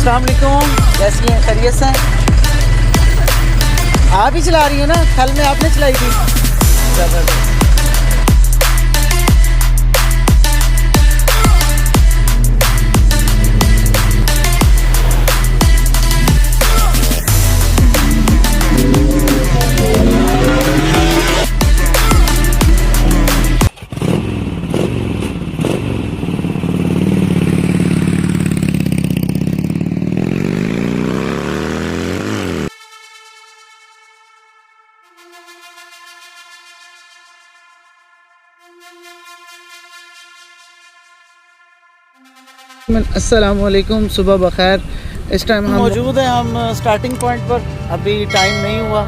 अस्सलाम वालेकुम, कैसी हैं, खैरियत से हैं? आप ही चला रही हैं ना, कल में आपने चलाई थी। ज़बरदस्त। अस्सलाम वालेकुम, सुबह बखैर। इस टाइम हम मौजूद हैं, हम स्टार्टिंग पॉइंट पर। अभी टाइम नहीं हुआ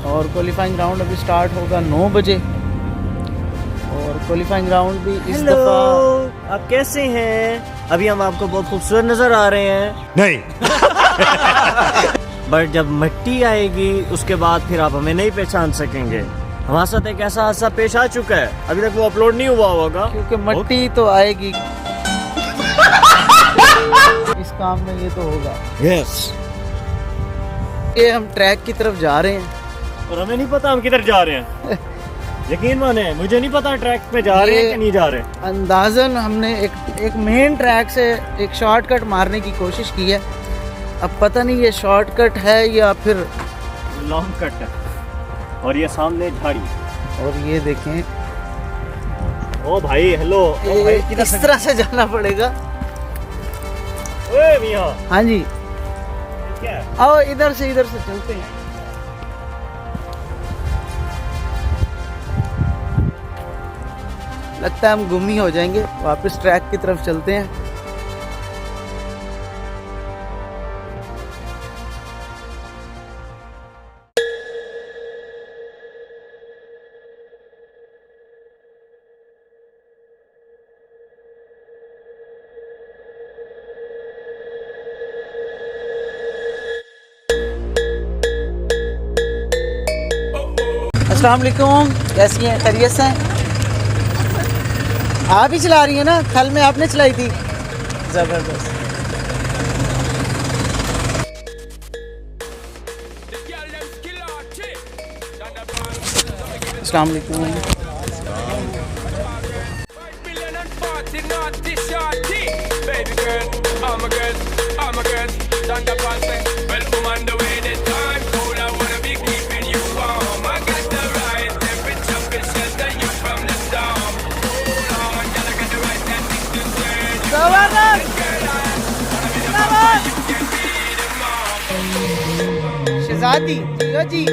और क्वालिफाइंग राउंड अभी स्टार्ट होगा 9 बजे। और क्वालिफाइंग राउंड भी इस दफ़ा। आप कैसे हैं? अभी हम आपको बहुत खूबसूरत नज़र आ रहे हैं। नहीं बट जब मिट्टी आएगी उसके बाद फिर आप हमें नहीं पहचान सकेंगे। हमारे साथ एक ऐसा हादसा पेश आ चुका है, अभी तक वो अपलोड नहीं हुआ होगा क्योंकि मिट्टी तो आएगी इस काम में, ये तो होगा। यस। ये हम ट्रैक की तरफ जा रहे हैं और हमें नहीं पता हम किधर जा रहे हैं। यकीन माने मुझे नहीं पता ट्रैक पे जा रहे हैं कि नहीं जा रहे। अंदाजन हमने एक मेन ट्रैक से एक शॉर्टकट मारने की कोशिश की है। अब पता नहीं ये शॉर्टकट है या फिर लॉन्ग कट है। और ये सामने झाड़ी। और ये देखें, ओ भाई हेलो। ओ भाई किधर इस तरह से जाना पड़ेगा। ओए मियां। हाँ जी, क्या है? आओ इधर से चलते हैं। लगता है हम गुम ही हो जाएंगे, वापस ट्रैक की तरफ चलते हैं। अस्सलाम वालेकुम, कैसी हैं, खैरियत से हैं? आप ही चला रही हैं ना, कल में आपने चलाई थी। ज़बरदस्त। अस्सलाम वालेकुम। शहजादी जियो जी,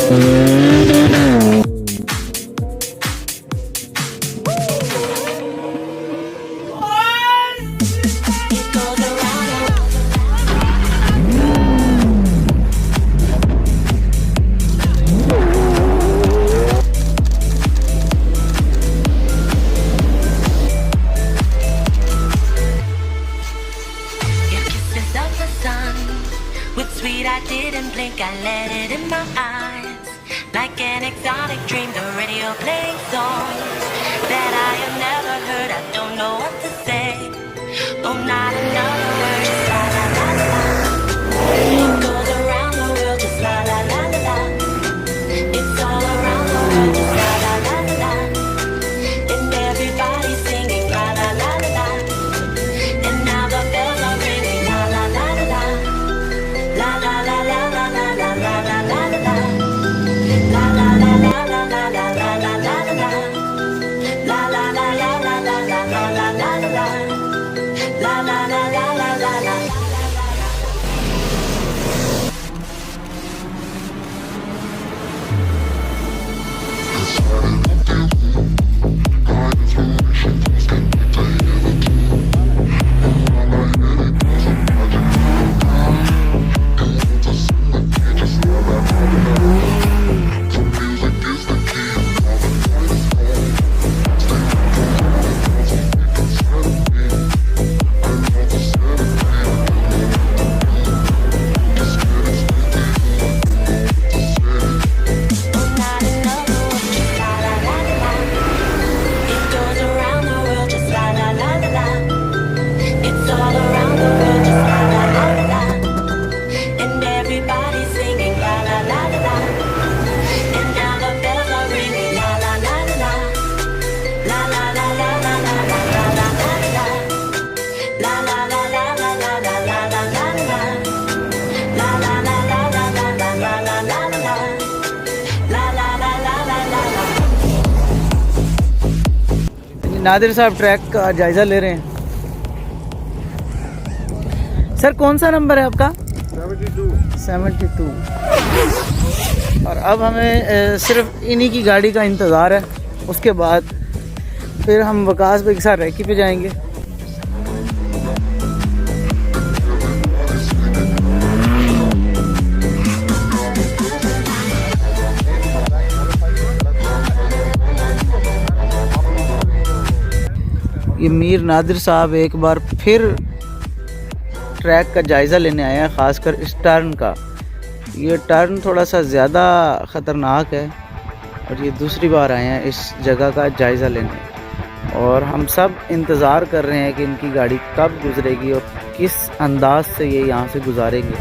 I didn't blink, I let it in my eyes. Like an exotic dream, the radio playing songs that I have never heard. I don't know what to say. Oh, not another word, just la la la la la. It goes around the world, just la la la la la. It's all around the world, just la la la la la. And everybody's singing la la la la la. And now the bells are ringing la la la la la. La la la la la la la la la la la. La la la la la la la la la la la. La la la la la la la la la la la. La la la la la la la. Nadir साहब track का जायज़ा ले रहे हैं। Sir कौन सा number है आपका? 72। और अब हमें सिर्फ इन्हीं की गाड़ी का इंतज़ार है, उसके बाद फिर हम वकास भाई के साथ रैकी पे जाएंगे। ये मीर नादिर साहब एक बार फिर ट्रैक का जायज़ा लेने आए हैं, ख़ासकर इस टर्न का। ये टर्न थोड़ा सा ज़्यादा ख़तरनाक है और ये दूसरी बार आए हैं इस जगह का जायज़ा लेने। और हम सब इंतज़ार कर रहे हैं कि इनकी गाड़ी कब गुजरेगी और किस अंदाज से ये यहाँ से गुजारेंगे।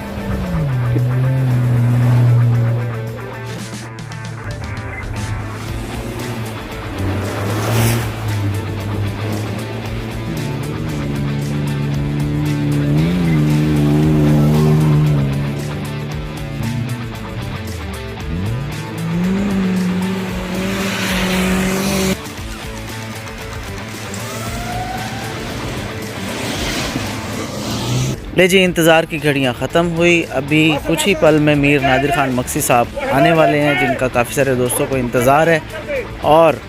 ले जी, इंतज़ार की घड़ियाँ ख़त्म हुई। अभी कुछ ही पल में मीर नादिर खान मक्सी साहब आने वाले हैं, जिनका काफ़ी सारे दोस्तों को इंतज़ार है। और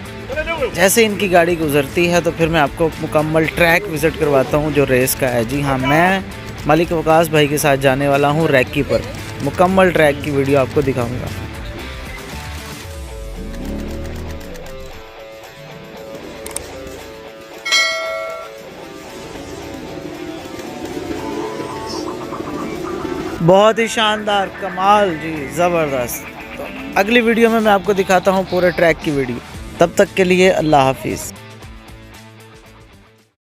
जैसे इनकी गाड़ी गुजरती है तो फिर मैं आपको मुकम्मल ट्रैक विज़िट करवाता हूँ जो रेस का है। जी हाँ, मैं मालिक वकास भाई के साथ जाने वाला हूँ रैकी पर। मुकम्मल ट्रैक की वीडियो आपको दिखाऊँगा। बहुत ही शानदार, कमाल जी, ज़बरदस्त। तो अगली वीडियो में मैं आपको दिखाता हूँ पूरे ट्रैक की वीडियो। तब तक के लिए अल्लाह हाफिज़।